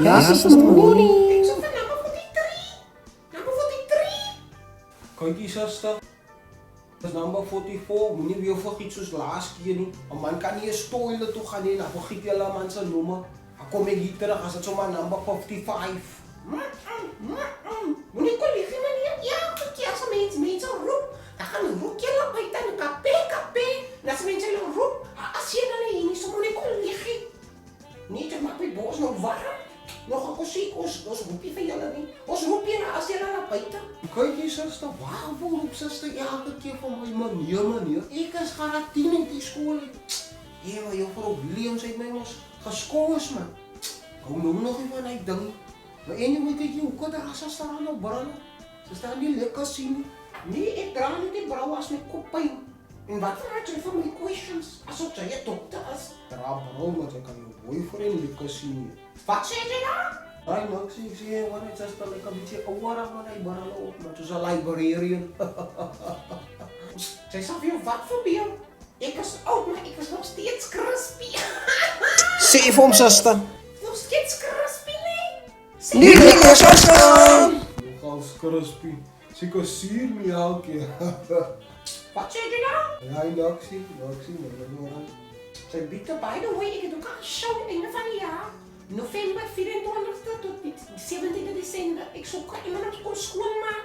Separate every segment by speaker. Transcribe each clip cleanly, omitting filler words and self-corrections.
Speaker 1: Ja, sister Molly.
Speaker 2: Ik zat van number 43. Number 43.
Speaker 3: Kykie suster. Dis number 44. Moenie weer vergiet soos laas keer nie. 'n Man kan nie 'n toilet toe gaan nie, dan vergiet jy al man se nommer. Dan kom ek hier terug as dit sommer number 55.
Speaker 2: Moenie kollegie meneer. Ja, verkeer as mense roep. Dan gaan roep jy lá buite in kapé. En as mense hulle roep, as jy dan hier nie, so moenie kollegie. Nee, dit maak my bos nou warm. Nog 'n kosie, ons roep nie vir julle nie. Ons roep jy as jy lá buite.
Speaker 3: Kykie suster, waarom roep suster elke keer van my meneer? Ek is graad 10 in die skool. Hé, maar juffrou Williams het my mos geskoos man. Hou nou nog nie van hy ding. Maar anyway, kykie, hoe kan daar suster aan nou brand? Sy staan nie lekker sien nie.
Speaker 2: Nee, ek dra net die brou as my koppyn. En wat vraag jy van my questions? Asof jy 'n dokter is.
Speaker 3: Dra bro, maar jy kan jou boyfriend lekker sien nie.
Speaker 2: Wat sê jy nou?
Speaker 3: Ai, nou ek sê, wat het suster lekker bietjie ouer aan hy brand op, maar soos 'n librarian.
Speaker 2: Sy sê vir jou wat verbeel? Ek is oud, maar ek is nog steeds crispy.
Speaker 1: Sê vir hom, suster.
Speaker 2: Nog steeds crispy, nee?
Speaker 1: Nee, nee, suster.
Speaker 3: Nogal crispy. Seker suur my elke.
Speaker 2: Wat sê jy nou?
Speaker 3: Ja, Noxie, maar.
Speaker 2: Sy bied by the way, ek het ook al 'n show einde van die jaar. November 24 tot die 17de Desember. Ek soek iemand om kon skoonmaak.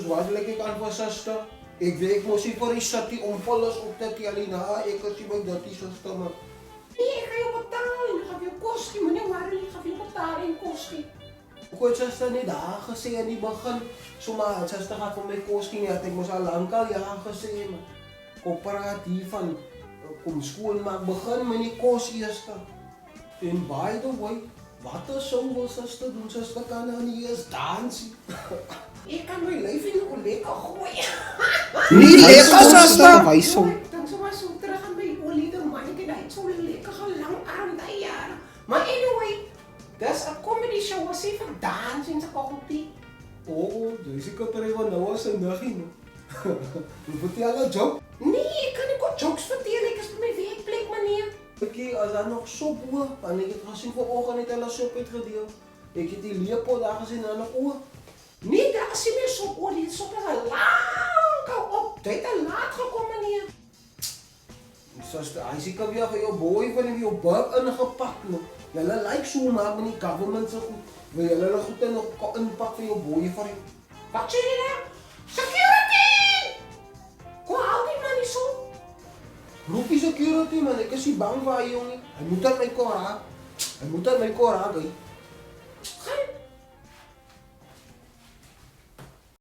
Speaker 3: Wat wil ek aan vir suster? Ek weet ek mos nie vir die city om volles op te tel nie. Ek is nie my dirty suster maar.
Speaker 2: Nee, ek gaan jou betaal en ek gaan vir jou kos gee. Moenie worry, ek gaan vir jou betaal en kos gee.
Speaker 3: Ek het suster net daar gesê in die begin, sommer suster gaan vir my kos gee nie. Ek mos al lankal ja gesê maar. Kom praat hier van kom skoonmaak, begin met die kos eers. En by the way, wat is so wil suster doen? Suster kan nou nie eens dansie.
Speaker 2: Ek kan my lyf in 'n lekker gooi.
Speaker 1: Nie lekker, suster. Wys hom.
Speaker 2: Dan sou maar so terug aan my oliede mannetjie, hy het so lekker gelang arm daai jaar. Maar anyway, dis 'n comedy show was nie vir dans en se koppie.
Speaker 3: Oh, dis ek het er nou as 'n nuggie. Hoe vertel 'n joke?
Speaker 2: Nee, ek kan nie kort jokes vertel, ek is by my werkplek meneer.
Speaker 3: Ekkie, as daar nog sop oor, want ek het gesien vanoggend het hulle sop uitgedeel. Ek het die leeppot daar gesien en hulle oor.
Speaker 2: Nee, daar is nie meer sop oor, die sop is al lank al op. Dit het al laat gekom meneer.
Speaker 3: Suster, hy seker weer vir jou boy van jou bug ingepak nou. Julle lyk so maak met die government se goed. Wil julle hulle goed nog inpak vir jou boy van jou?
Speaker 2: Wat sê jy nou? Security! Kom hou die man nie so.
Speaker 3: Roep die security man, ek is nie bang vir hy jongie. Hy moet aan my kor raak. Hy.
Speaker 2: Gaan